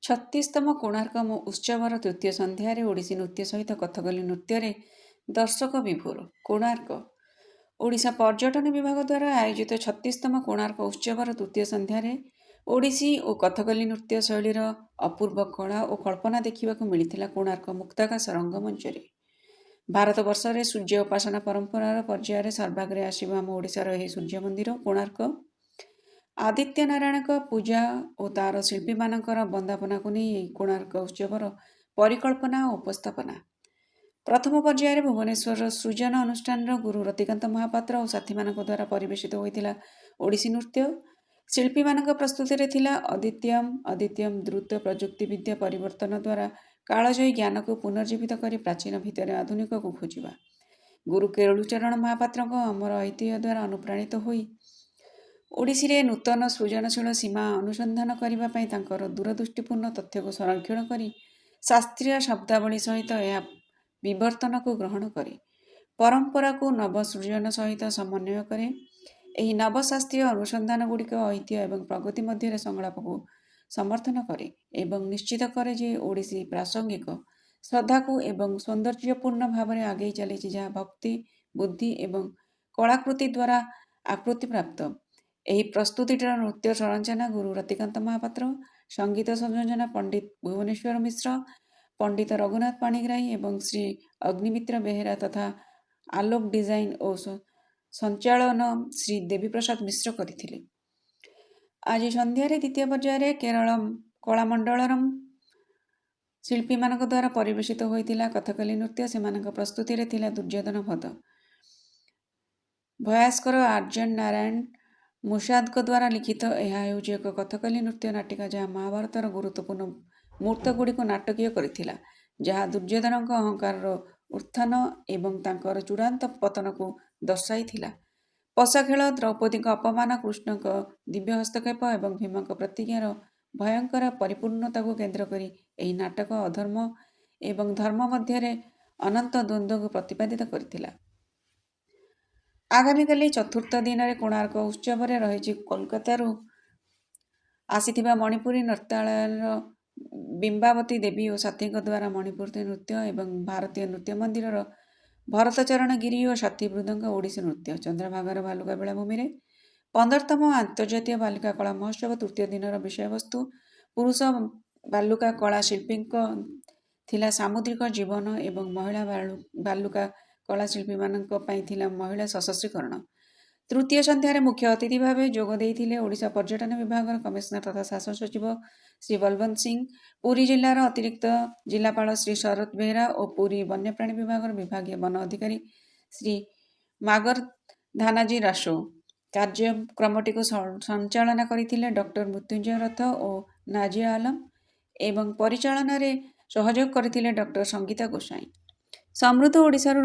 ଛତିଶତମ କୋଣାର୍କ ଉତ୍ସବର ତୃତୀୟ ସନ୍ଧ୍ୟାରେ ଓଡ଼ିଶୀ ନୃତ୍ୟ ସହିତ କଥକଲି ନୃତ୍ୟରେ ଦର୍ଶକ ବିଭୋର। କୋଣାର୍କ ଓଡ଼ିଶା ପର୍ଯ୍ୟଟନ ବିଭାଗ ଦ୍ୱାରା ଆୟୋଜିତ 36ତମ କୋଣାର୍କ ଉତ୍ସବର ତୃତୀୟ ସନ୍ଧ୍ୟାରେ ଓଡ଼ିଶୀ ଓ କଥକଲି ନୃତ୍ୟ ଶୈଳୀର ଅପୂର୍ବ କଳା ଓ କଳ୍ପନା ଦେଖିବାକୁ ମିଳିଥିଲା କୋଣାର୍କ ମୁକ୍ତାକାଶ ରଙ୍ଗମଞ୍ଚରେ। ଭାରତବର୍ଷରେ ସୂର୍ଯ୍ୟ ଉପାସନା ପରମ୍ପରାର ପର୍ଯ୍ୟାୟରେ ସର୍ବାଗ୍ରେ ଆସିବ ଆମ ଓଡ଼ିଶାର ଏହି ସୂର୍ଯ୍ୟ ମନ୍ଦିର କୋଣାର୍କ। ଆଦିତ୍ୟ ନାରାୟଣଙ୍କ ପୂଜା ଓ ତାର ଶିଳ୍ପୀମାନଙ୍କର ବନ୍ଦାପନାକୁ ନେଇ ଏହି କୋଣାର୍କ ଉତ୍ସବର ପରିକଳ୍ପନା ଓ ଉପସ୍ଥାପନା। ପ୍ରଥମ ପର୍ଯ୍ୟାୟରେ ଭୁବନେଶ୍ୱରର ସୃଜନ ଅନୁଷ୍ଠାନର ଗୁରୁ ରତିକାନ୍ତ ମହାପାତ୍ର ଓ ସାଥୀମାନଙ୍କ ଦ୍ୱାରା ପରିବେଷିତ ହୋଇଥିଲା ଓଡ଼ିଶୀ ନୃତ୍ୟ। ଶିଳ୍ପୀମାନଙ୍କ ପ୍ରସ୍ତୁତିରେ ଥିଲା ଅଦିତ୍ୟମ୍ ଦ୍ରୁତ ପ୍ରଯୁକ୍ତିବିଦ୍ୟା ପରିବର୍ତ୍ତନ ଦ୍ୱାରା କାଳଜୟୀ ଜ୍ଞାନକୁ ପୁନର୍ଜୀବିତ କରି ପ୍ରାଚୀନ ଭିତରେ ଆଧୁନିକକୁ ଖୋଜିବା। ଗୁରୁ କେଳୁଚରଣ ମହାପାତ୍ରଙ୍କ ଅମର ଐତିହ୍ୟ ଦ୍ୱାରା ଅନୁପ୍ରାଣିତ ହୋଇ ଓଡ଼ିଶୀରେ ନୂତନ ସୃଜନଶୀଳ ସୀମା ଅନୁସନ୍ଧାନ କରିବା ପାଇଁ ତାଙ୍କର ଦୂରଦୃଷ୍ଟିପୂର୍ଣ୍ଣ ତଥ୍ୟକୁ ସଂରକ୍ଷଣ କରି ଶାସ୍ତ୍ରୀୟ ଶବ୍ଦାବଳୀ ସହିତ ଏହା ବିବର୍ତ୍ତନକୁ ଗ୍ରହଣ କରେ, ପରମ୍ପରାକୁ ନବସୃଜନ ସହିତ ସମନ୍ୱୟ କରେ। ଏହି ନବଶାସ୍ତ୍ରୀୟ ଅନୁସନ୍ଧାନଗୁଡ଼ିକ ଐତିହ୍ୟ ଏବଂ ପ୍ରଗତି ମଧ୍ୟରେ ସଂଳାପକୁ ସମର୍ଥନ କରେ ଏବଂ ନିଶ୍ଚିତ କରେ ଯେ ଓଡ଼ିଶୀ ପ୍ରାସଙ୍ଗିକ ଶ୍ରଦ୍ଧାକୁ ଏବଂ ସୌନ୍ଦର୍ଯ୍ୟପୂର୍ଣ୍ଣ ଭାବରେ ଆଗେଇ ଚାଲିଛି, ଯାହା ଭକ୍ତି, ବୁଦ୍ଧି ଏବଂ କଳାକୃତି ଦ୍ୱାରା ଆକୃତିପ୍ରାପ୍ତ। ଏହି ପ୍ରସ୍ତୁତିଟିର ନୃତ୍ୟ ସଂରଚନା ଗୁରୁ ରତିକାନ୍ତ ମହାପାତ୍ର, ସଙ୍ଗୀତ ସଂଯୋଜନା ପଣ୍ଡିତ ଭୁବନେଶ୍ୱର ମିଶ୍ର, ପଣ୍ଡିତ ରଘୁନାଥ ପାଣିଗ୍ରାହୀ ଏବଂ ଶ୍ରୀ ଅଗ୍ନିମିତ୍ର ବେହେରା ତଥା ଆଲୋକ ଡିଜାଇନ ଓ ସଞ୍ଚାଳନ ଶ୍ରୀ ଦେବୀପ୍ରସାଦ ମିଶ୍ର କରିଥିଲେ। ଆଜି ସନ୍ଧ୍ୟାରେ ଦ୍ୱିତୀୟ ପର୍ଯ୍ୟାୟରେ କେରଳ କଳାମଣ୍ଡଳମ୍ ଶିଳ୍ପୀମାନଙ୍କ ଦ୍ୱାରା ପରିବେଷିତ ହୋଇଥିଲା କଥକଲି ନୃତ୍ୟ। ସେମାନଙ୍କ ପ୍ରସ୍ତୁତିରେ ଥିଲା ଦୁର୍ଯ୍ୟୋଧନ ବଧ। ଭୟାସ୍କର ଆର୍ଯ୍ୟନ ନାରାୟଣ ମୁଷାଦଙ୍କ ଦ୍ୱାରା ଲିଖିତ ଏହା ହେଉଛି ଏକ କଥକଲି ନୃତ୍ୟ ନାଟିକା ଯାହା ମହାଭାରତର ଗୁରୁତ୍ୱପୂର୍ଣ୍ଣ ମୁହୂର୍ତ୍ତଗୁଡ଼ିକୁ ନାଟକୀୟ କରିଥିଲା, ଯାହା ଦୁର୍ଯ୍ୟୋଧନଙ୍କ ଅହଙ୍କାରର ଉତ୍ଥାନ ଏବଂ ତାଙ୍କର ଚୂଡ଼ାନ୍ତ ପତନକୁ ଦର୍ଶାଇଥିଲା। ପଶାଖେଳ, ଦ୍ରୌପଦୀଙ୍କ ଅପମାନ, କୃଷ୍ଣଙ୍କ ଦିବ୍ୟ ହସ୍ତକ୍ଷେପ ଏବଂ ଭୀମଙ୍କ ପ୍ରତିଜ୍ଞାର ଭୟଙ୍କର ପରିପୂର୍ଣ୍ଣତାକୁ କେନ୍ଦ୍ର କରି ଏହି ନାଟକ ଅଧର୍ମ ଏବଂ ଧର୍ମ ମଧ୍ୟରେ ଅନନ୍ତ ଦ୍ୱନ୍ଦ୍ୱକୁ ପ୍ରତିପାଦିତ କରିଥିଲା। ଆଗାମୀକାଲି ଚତୁର୍ଥ ଦିନରେ କୋଣାର୍କ ଉତ୍ସବରେ ରହିଛି କୋଲକାତାରୁ ଆସିଥିବା ମଣିପୁରୀ ନୃତ୍ୟାଳୟର ବିମ୍ବାବତୀ ଦେବୀ ଓ ସାଥୀଙ୍କ ଦ୍ୱାରା ମଣିପୁରୀ ନୃତ୍ୟ ଏବଂ ଭାରତୀୟ ନୃତ୍ୟ ମନ୍ଦିରର ଭରତଚରଣ ଗିରି ଓ ସାଥୀ ବୃନ୍ଦଙ୍କ ଓଡ଼ିଶୀ ନୃତ୍ୟ। ଚନ୍ଦ୍ରଭାଗାର ବାଲୁକା ବେଳାଭୂମିରେ 15ତମ ଆନ୍ତର୍ଜାତୀୟ ବାଲୁକା କଳା ମହୋତ୍ସବ ତୃତୀୟ ଦିନର ବିଷୟବସ୍ତୁ ପୁରୁଷ ବାଲୁକା କଳା ଶିଳ୍ପୀଙ୍କ ଥିଲା ସାମୁଦ୍ରିକ ଜୀବନ ଏବଂ ମହିଳା ବାଲୁକା କଳା ଶିଳ୍ପୀମାନଙ୍କ ପାଇଁ ଥିଲା ମହିଳା ସଶକ୍ତୀକରଣ। ତୃତୀୟ ସନ୍ଧ୍ୟାରେ ମୁଖ୍ୟ ଅତିଥି ଭାବେ ଯୋଗ ଦେଇଥିଲେ ଓଡ଼ିଶା ପର୍ଯ୍ୟଟନ ବିଭାଗର କମିଶନର ତଥା ଶାସନ ସଚିବ ଶ୍ରୀ ବଲବନ୍ତ ସିଂ, ପୁରୀ ଜିଲ୍ଲାର ଅତିରିକ୍ତ ଜିଲ୍ଲାପାଳ ଶ୍ରୀ ଶରତ ବେହେରା ଓ ପୁରୀ ବନ୍ୟପ୍ରାଣୀ ବିଭାଗର ବିଭାଗୀୟ ବନ ଅଧିକାରୀ ଶ୍ରୀ ମାଗର ଧାନାଜୀ ରାସୋ। କାର୍ଯ୍ୟକ୍ରମଟିକୁ ସଞ୍ଚାଳନା କରିଥିଲେ ଡକ୍ଟର ମୃତ୍ୟୁଞ୍ଜୟ ରଥ ଓ ନାଜିଆ ଆଲମ ଏବଂ ପରିଚାଳନାରେ ସହଯୋଗ କରିଥିଲେ ଡକ୍ଟର ସଙ୍ଗୀତା ଗୋସାଇଁ। ସମୃଦ୍ଧ ଓଡ଼ିଶାରୁ